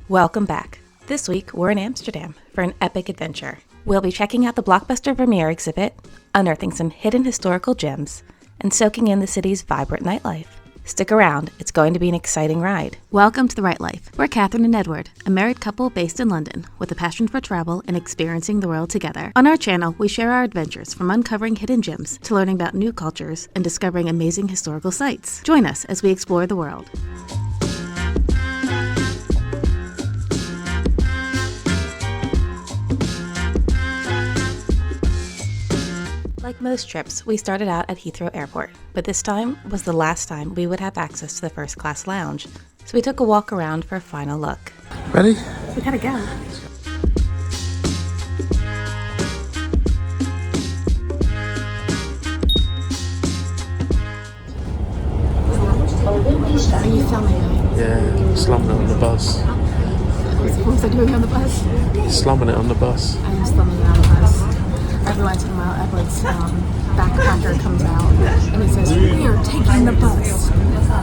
Welcome back. This week, we're in Amsterdam for an epic adventure. We'll be checking out the Blockbuster Vermeer exhibit, unearthing some hidden historical gems, and soaking in the city's vibrant nightlife. Stick around, it's going to be an exciting ride. Welcome to the Nightlife. We're Catherine and Edward, a married couple based in London with a passion for travel and experiencing the world together. On our channel, we share our adventures from uncovering hidden gems to learning about new cultures and discovering amazing historical sites. Join us as we explore the world. Like most trips, we started out at Heathrow Airport, but this time was the last time we would have access to the first class lounge, so we took a walk around for a final look. Ready? We gotta go. Are you filming me? Yeah, slumming it on the bus. What was I doing on the bus? Slumming it on the bus. I am slumming it on the bus. Every once in a while, Edward's backpacker comes out and he says, "We are taking the bus."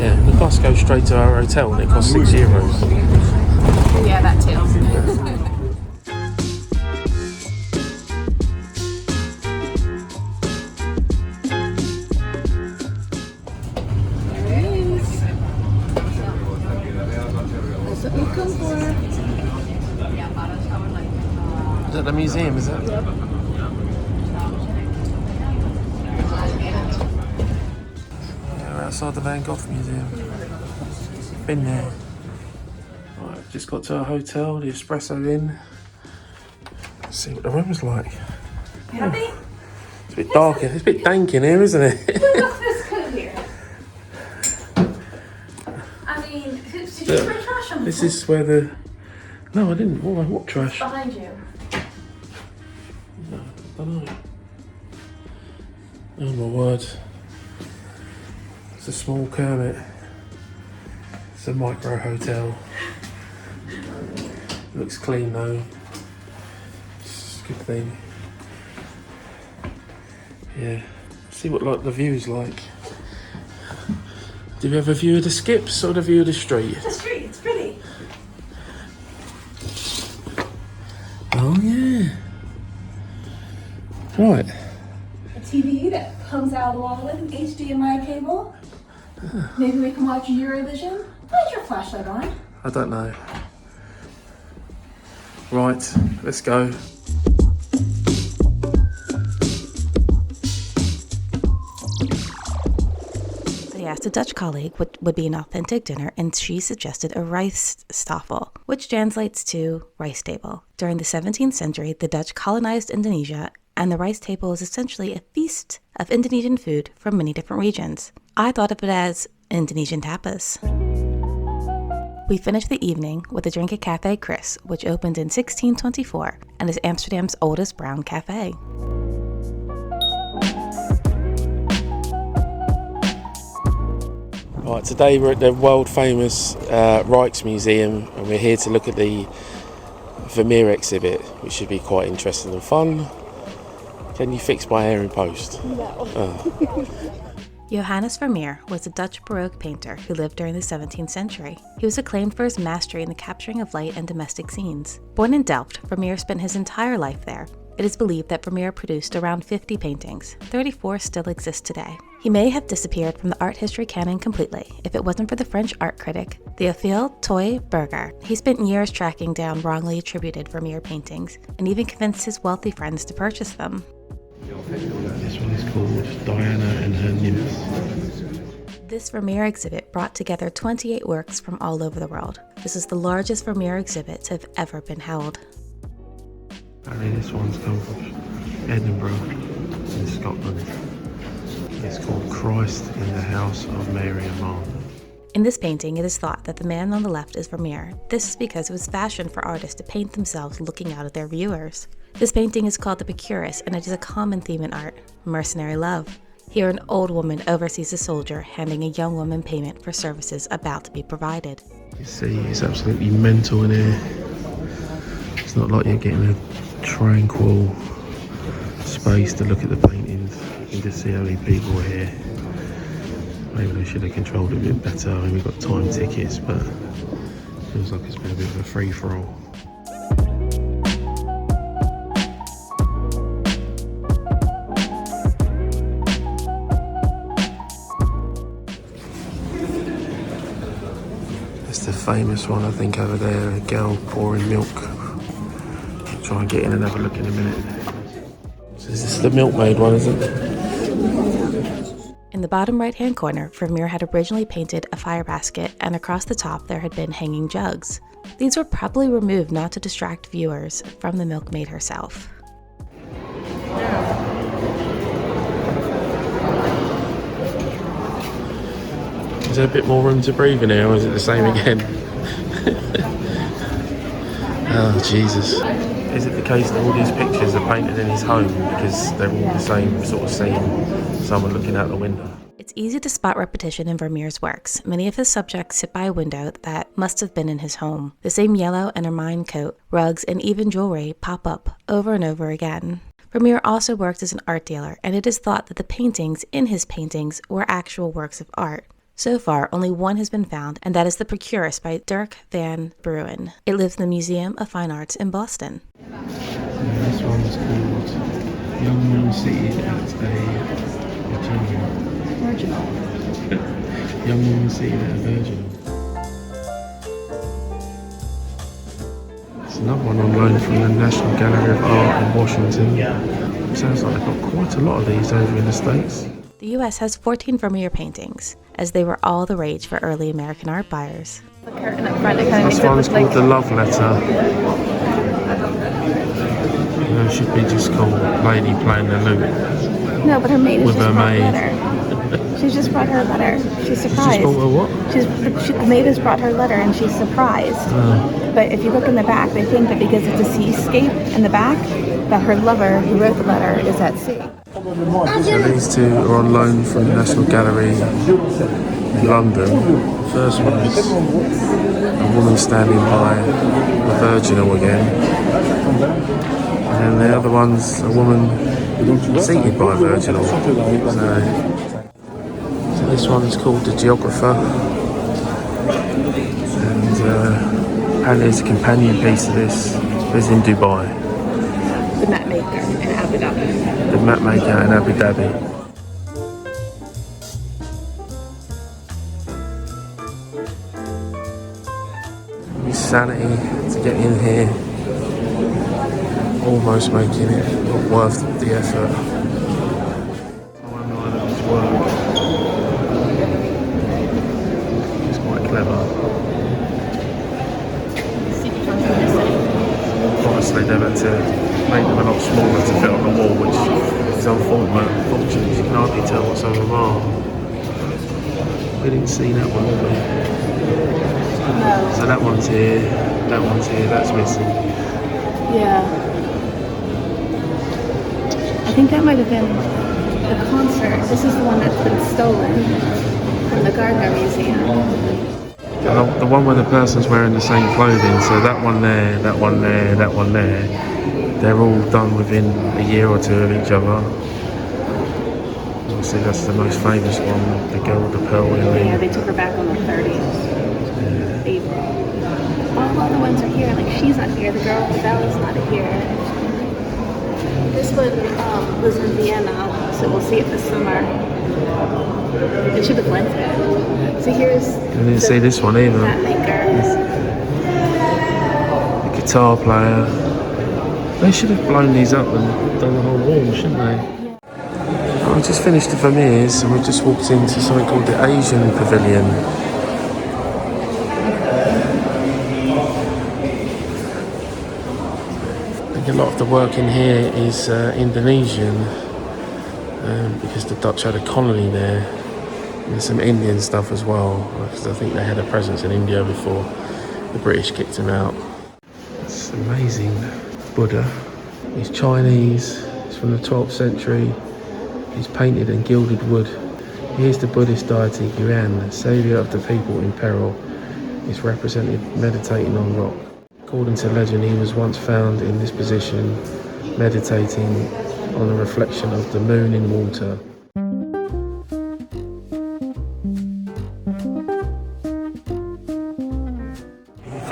Yeah, the bus goes straight to our hotel and it costs €6. Yeah, that too. That's what we come for. Is that the museum, is it? Yep. Outside the Van Gogh Museum. Been there. Right, just got to our hotel, the Espresso Inn. Let's see what the room's like. Happy? It's a bit dark in, it's a bit dank in here, isn't it? Who left this coat here? I mean, did you throw trash on the This floor? is where the... No, I didn't. What trash? Behind you. No, I don't know. Oh my word. It's a small Kermit. It's a micro hotel. Looks clean though. It's a good thing. Yeah. See what like the view's like. Do you have a view of the skips or the view of the street? The street, it's pretty. Oh yeah. Right. A TV that comes out along with an HDMI cable. Maybe we can watch Eurovision. Why's your flashlight on? I don't know. Right, let's go. They asked a Dutch colleague what would be an authentic dinner, and she suggested a rijstafel, which translates to rice table. During the 17th century, the Dutch colonized Indonesia, and the rice table is essentially a feast of Indonesian food from many different regions. I thought of it as Indonesian tapas. We finished the evening with a drink at Café Chris, which opened in 1624 and is Amsterdam's oldest brown cafe. Right, today we're at the world famous Rijksmuseum and we're here to look at the Vermeer exhibit, which should be quite interesting and fun. Can you fix my hair in post? No. Johannes Vermeer was a Dutch Baroque painter who lived during the 17th century. He was acclaimed for his mastery in the capturing of light and domestic scenes. Born in Delft, Vermeer spent his entire life there. It is believed that Vermeer produced around 50 paintings. 34 still exist today. He may have disappeared from the art history canon completely if it wasn't for the French art critic Théophile Toy-Berger. He spent years tracking down wrongly attributed Vermeer paintings and even convinced his wealthy friends to purchase them. This one is called Diana and Her Nymphs. This Vermeer exhibit brought together 28 works from all over the world. This is the largest Vermeer exhibit to have ever been held. Apparently this one's come from Edinburgh in Scotland. It's called Christ in the House of Mary and Martha. In this painting, it is thought that the man on the left is Vermeer. This is because it was fashion for artists to paint themselves looking out at their viewers. This painting is called the Procuress, and it is a common theme in art, mercenary love. Here, an old woman oversees a soldier handing a young woman payment for services about to be provided. You see, it's absolutely mental in here. It's not like you're getting a tranquil space to look at the paintings. You can just see how many people are here. Maybe they should have controlled it a bit better. I mean, we've got time tickets, but Feels like it's been a bit of a free-for-all. It's the famous one, I think, over there, a girl pouring milk. I'll try and get in and have a look in a minute. So this is the milkmaid one, isn't it? In the bottom right-hand corner, Vermeer had originally painted a fire basket, and across the top there had been hanging jugs. These were probably removed not to distract viewers from the milkmaid herself. Is there a bit more room to breathe in here, or is it the same again? Oh, Jesus. Is it the case that all these pictures are painted in his home because they're all the same sort of scene, someone looking out the window? It's easy to spot repetition in Vermeer's works. Many of his subjects sit by a window that must have been in his home. The same yellow and ermine coat, rugs, and even jewelry pop up over and over again. Vermeer also worked as an art dealer, and it is thought that the paintings in his paintings were actual works of art. So far, only one has been found, and that is the Procurus by Dirk van Bruin. It lives in the Museum of Fine Arts in Boston. This one's called Young Woman Seated at a Virginal. Young Woman Seated at a Virginal. There's another one on loan from the National Gallery of Art in Washington. Sounds like they've got quite a lot of these over in the States. The US has 14 Vermeer paintings, as they were all the rage for early American art buyers. The curtain up front, it kind of This makes it one's look called like The Love Letter. It should be just called Lady Playing the Lute. no, but her maid has With just her brought maid. a letter. She's just brought her a letter. She's She's surprised. called a what? The maid has brought her letter and she's surprised. But if you look in the back, they think that because it's a seascape in the back, that her lover who wrote the letter is at sea. So these two are on loan from the National Gallery in London. The first one is a woman standing by a virginal again. And then the other one's a woman seated by a virginal. So this one's called The Geographer. And apparently it's a companion piece to this. It's in Dubai. The map maker in Abu Dhabi. The map maker in Abu Dhabi. Sanity to get in here, almost making it not worth the effort. One line of his work is quite clever. Obviously they've had to make them a lot smaller to fit on the wall, which is unfortunate. You can hardly tell what's on the wall. We didn't see that one, did we? So that one's here, that's missing. Yeah. I think that might have been the concert. This is the one that's been stolen from the Gardner Museum. The one where the person's wearing the same clothing, so that one there, that one there, that one there, they're all done within a year or two of each other. Obviously that's the most famous one, the girl with the pearl earring. Yeah, they took her back on the 30th. All the other ones are here, like she's not here, the girl with the bell is not here. This one was in Vienna, so we'll see it this summer. It should have went there. So here's I didn't see this one either. Map maker. The guitar player. They should have blown these up and done the whole wall, shouldn't they? I just finished the Vermeers and we just walked into something called the Asian Pavilion. A lot of the work in here is Indonesian because the Dutch had a colony there. And there's some Indian stuff as well because I think they had a presence in India before the British kicked them out. It's amazing. Buddha. He's Chinese. He's from the 12th century. He's painted in gilded wood. Here's the Buddhist deity Yuan, saviour of the people in peril. He's represented meditating on rock. According to legend, he was once found in this position, meditating on the reflection of the moon in water.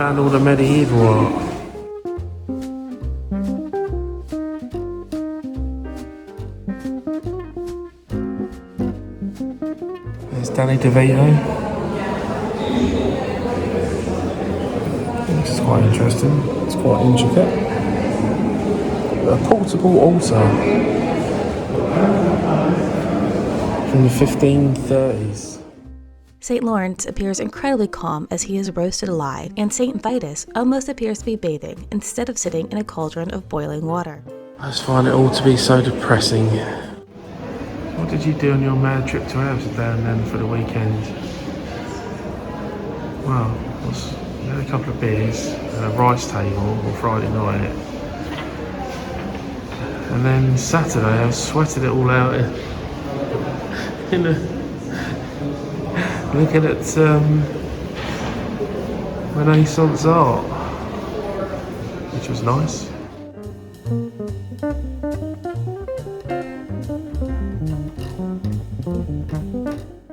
found all the medieval art. There's Danny DeVito. This is quite interesting. It's quite intricate. A portable altar from the 1530s. St. Lawrence appears incredibly calm as he is roasted alive, and St. Vitus almost appears to be bathing instead of sitting in a cauldron of boiling water. I just find it all to be so depressing. What did you do on your mad trip to Amsterdam then for the weekend? Well, we had a couple of beers and a rice table on Friday night. And then Saturday I sweated it all out in looking at Renaissance art, which was nice.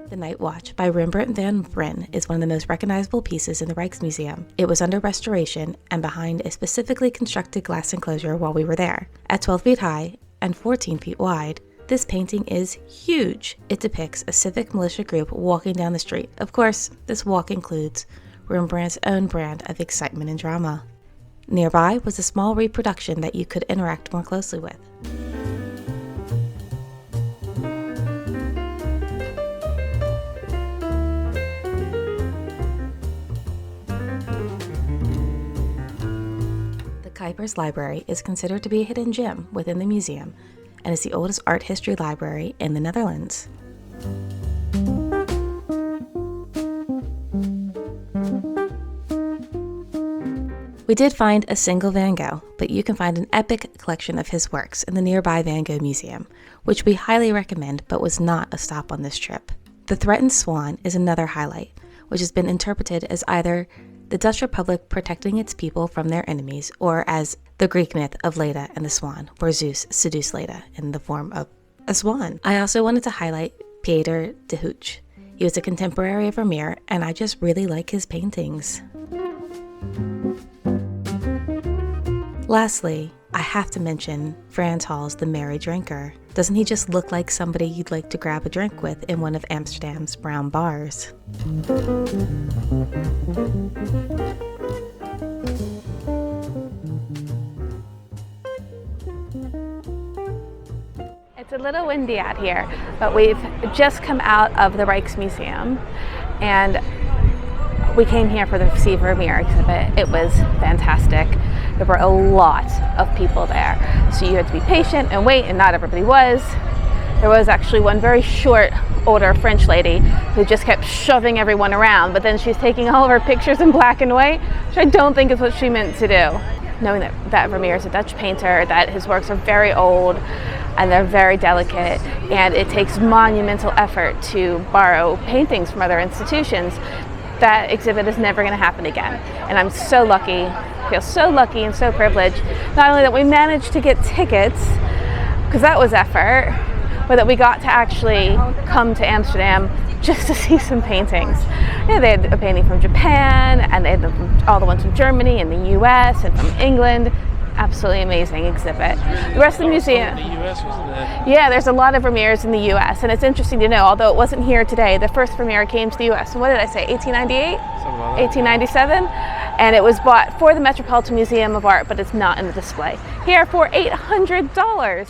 The Night Watch by Rembrandt van Rijn is one of the most recognizable pieces in the Rijksmuseum. It was under restoration and behind a specifically constructed glass enclosure while we were there. At 12 feet high and 14 feet wide, this painting is huge. It depicts a civic militia group walking down the street. Of course, this walk includes Rembrandt's own brand of excitement and drama. Nearby was a small reproduction that you could interact more closely with. The Kuipers Library is considered to be a hidden gem within the museum and is the oldest art history library in the Netherlands. We did find a single Van Gogh, but you can find an epic collection of his works in the nearby Van Gogh Museum, which we highly recommend but was not a stop on this trip. The threatened swan is another highlight, which has been interpreted as either the Dutch Republic protecting its people from their enemies, or as the Greek myth of Leda and the swan, where Zeus seduced Leda in the form of a swan. I also wanted to highlight Pieter de Hooch. He was a contemporary of Vermeer, and I just really like his paintings. Lastly, I have to mention Frans Hal's The Merry Drinker. Doesn't he just look like somebody you'd like to grab a drink with in one of Amsterdam's brown bars? It's a little windy out here, but we've just come out of the Rijksmuseum and we came here for the Vermeer exhibit. It was fantastic. There were a lot of people there, so you had to be patient and wait, and not everybody was. There was actually one very short, older French lady who just kept shoving everyone around, but then she's taking all of her pictures in black and white, which I don't think is what she meant to do. Knowing that Vermeer is a Dutch painter, that his works are very old and they're very delicate, and it takes monumental effort to borrow paintings from other institutions, that exhibit is never going to happen again. And I'm so lucky, feel so lucky and so privileged, not only that we managed to get tickets, because that was effort, but that we got to actually come to Amsterdam just to see some paintings. Yeah, they had a painting from Japan, and they had all the ones from Germany and the US and from England. Absolutely amazing exhibit. The rest of the museum. The US, wasn't there? Yeah, there's a lot of Vermeers in the US, and it's interesting to know, although it wasn't here today, the first Vermeer came to the US. And what did I say, 1898? Something like that. 1897? And it was bought for the Metropolitan Museum of Art, but it's not in the display. Here for $800.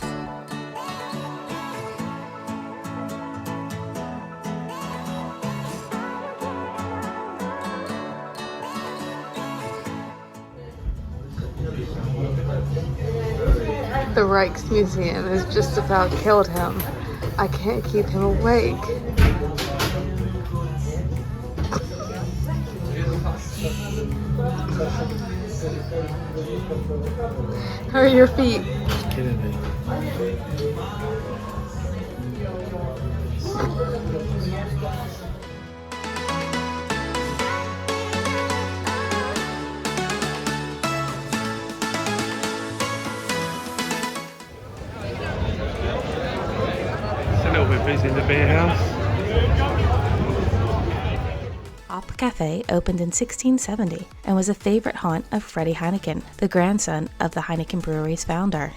The Rijksmuseum has just about killed him. I can't keep him awake. How are your feet? It's killing me. A little bit busy in the beer house. Hop Cafe opened in 1670 and was a favorite haunt of Freddie Heineken, the grandson of the Heineken Brewery's founder.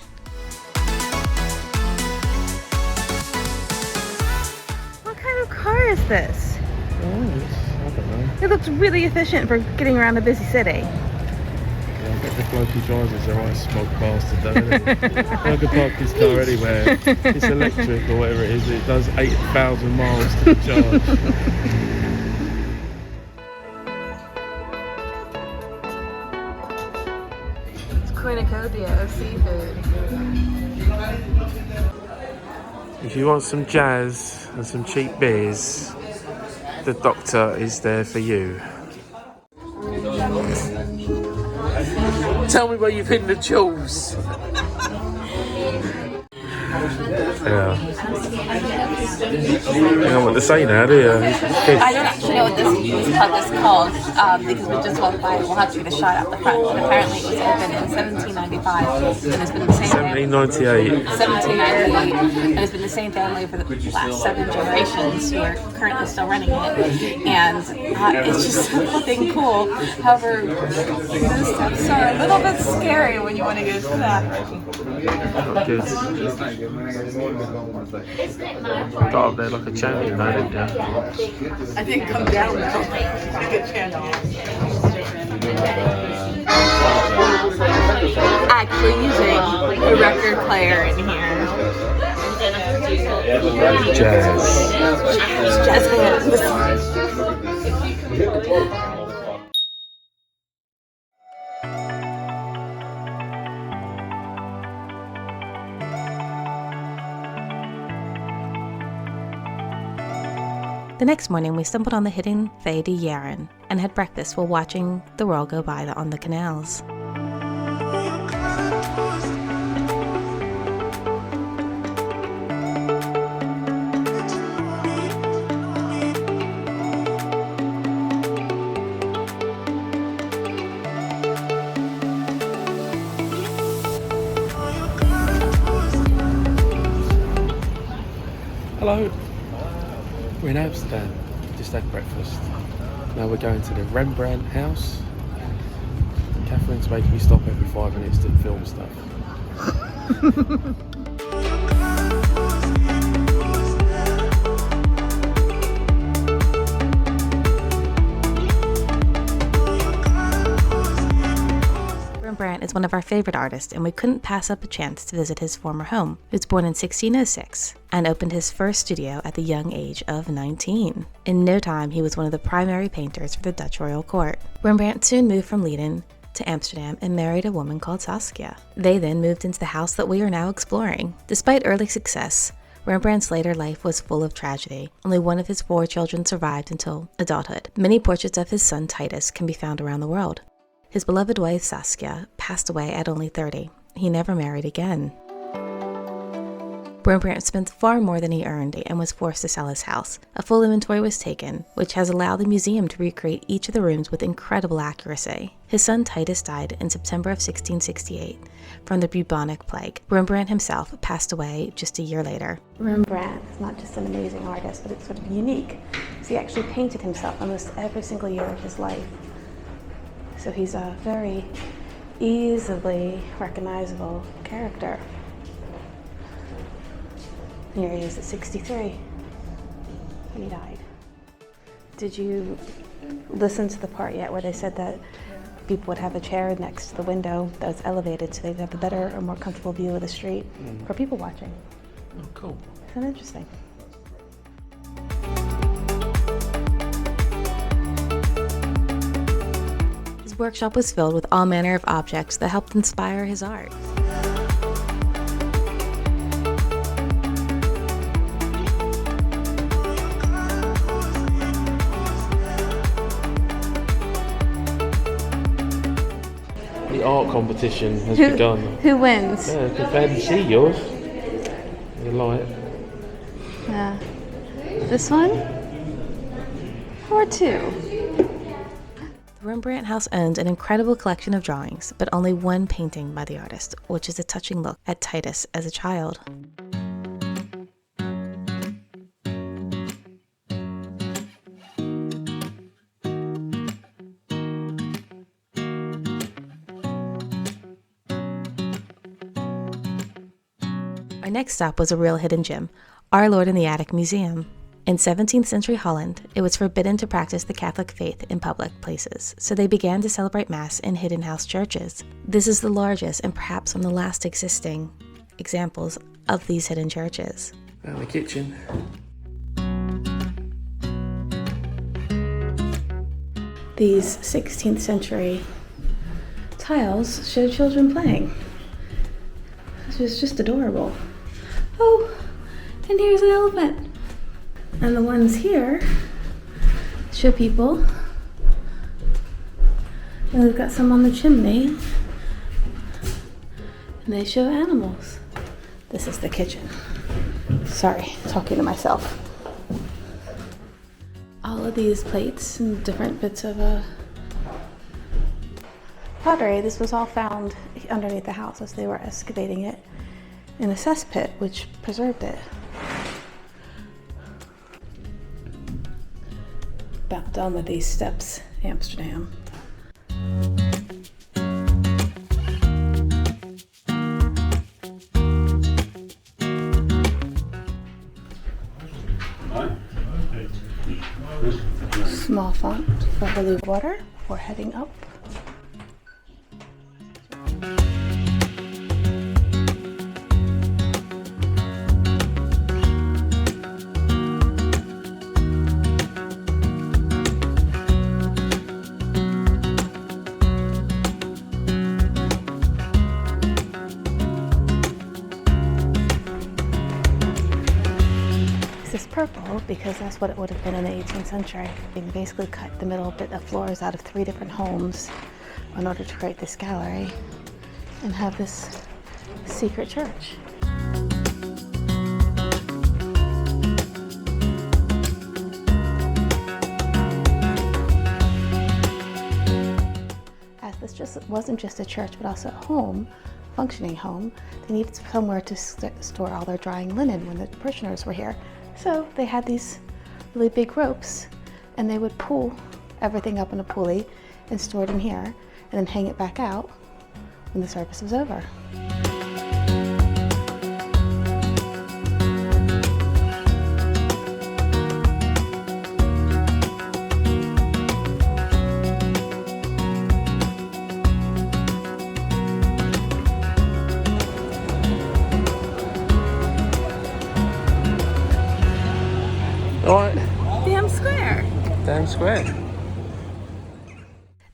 What kind of car is this? I don't know. It looks really efficient for getting around a busy city. Yeah, I bet the bloke who drives is a right smug bastard though, isn't he? I could park his car anywhere. It's electric or whatever it is. It does 8,000 miles to the charge. Cornucopia of seafood. If you want some jazz and some cheap beers, the doctor is there for you. Tell me where you've hidden the jewels. Yeah. You don't know what to say now, do you? I don't actually know what this pub is called because we just walked by. We'll have to get a shot out the front. But apparently it was opened in 1795 and it's been the same 1798. 1798 and it's been the same family for the last 7 generations who are currently still running it. And it's just something cool. However, the steps are a little bit scary when you want to go to that. Not good. Got up there like a champion, though, didn't you? I think come down now. Like a champion. Actually using a record player in here. Jazz. Jazz hands. The next morning, we stumbled on the hidden Fay de Yaren and had breakfast while watching the world go by on the canals. Hello. We're in Amsterdam. Just had breakfast. Now we're going to the Rembrandt house. Catherine's making me stop every 5 minutes to film stuff. Rembrandt is one of our favorite artists, and we couldn't pass up a chance to visit his former home. He was born in 1606 and opened his first studio at the young age of 19. In no time, he was one of the primary painters for the Dutch royal court. Rembrandt soon moved from Leiden to Amsterdam and married a woman called Saskia. They then moved into the house that we are now exploring. Despite early success, Rembrandt's later life was full of tragedy. Only one of his 4 children survived until adulthood. Many portraits of his son Titus can be found around the world. His beloved wife Saskia passed away at only 30. He never married again. Rembrandt spent far more than he earned and was forced to sell his house. A full inventory was taken, which has allowed the museum to recreate each of the rooms with incredible accuracy. His son Titus died in September of 1668 from the bubonic plague. Rembrandt himself passed away just a year later. Rembrandt is not just an amazing artist, but it's sort of unique. So he actually painted himself almost every single year of his life. So he's a very easily recognizable character. Here he is at 63 when he died. Did you listen to the part yet where they said that people would have a chair next to the window that was elevated so they'd have a better or more comfortable view of the street for people watching? Oh, cool. Isn't that interesting? His workshop was filled with all manner of objects that helped inspire his art. The art competition has begun. Who wins? Yeah, I can barely see yours. The light. Yeah. This one? Or 2? The Rembrandt House owns an incredible collection of drawings, but only one painting by the artist, which is a touching look at Titus as a child. Our next stop was a real hidden gem, Our Lord in the Attic Museum. In 17th century Holland, it was forbidden to practice the Catholic faith in public places, so they began to celebrate Mass in hidden house churches. This is the largest and perhaps one of the last existing examples of these hidden churches. And the kitchen. These 16th century tiles show children playing. This was just adorable. Oh, and here's an elephant. And the ones here show people. And we've got some on the chimney. And they show animals. This is the kitchen. Sorry, talking to myself. All of these plates and different bits of pottery, this was all found underneath the house as they were excavating it in a cesspit, which preserved it. About done with these steps, Amsterdam. Small font for blue water before heading up. This purple because that's what it would have been in the 18th century. They basically cut the middle bit of floors out of 3 different homes in order to create this gallery and have this secret church. As this wasn't just a church but also a home, functioning home, they needed somewhere to store all their drying linen when the parishioners were here. So they had these really big ropes and they would pull everything up in a pulley and store it in here and then hang it back out when the service was over. Alright. Damn square. Damn square.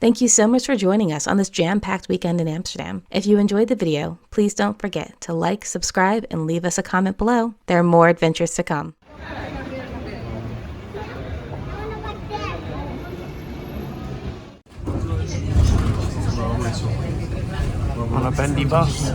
Thank you so much for joining us on this jam-packed weekend in Amsterdam. If you enjoyed the video, please don't forget to like, subscribe, and leave us a comment below. There are more adventures to come. On a bendy bus.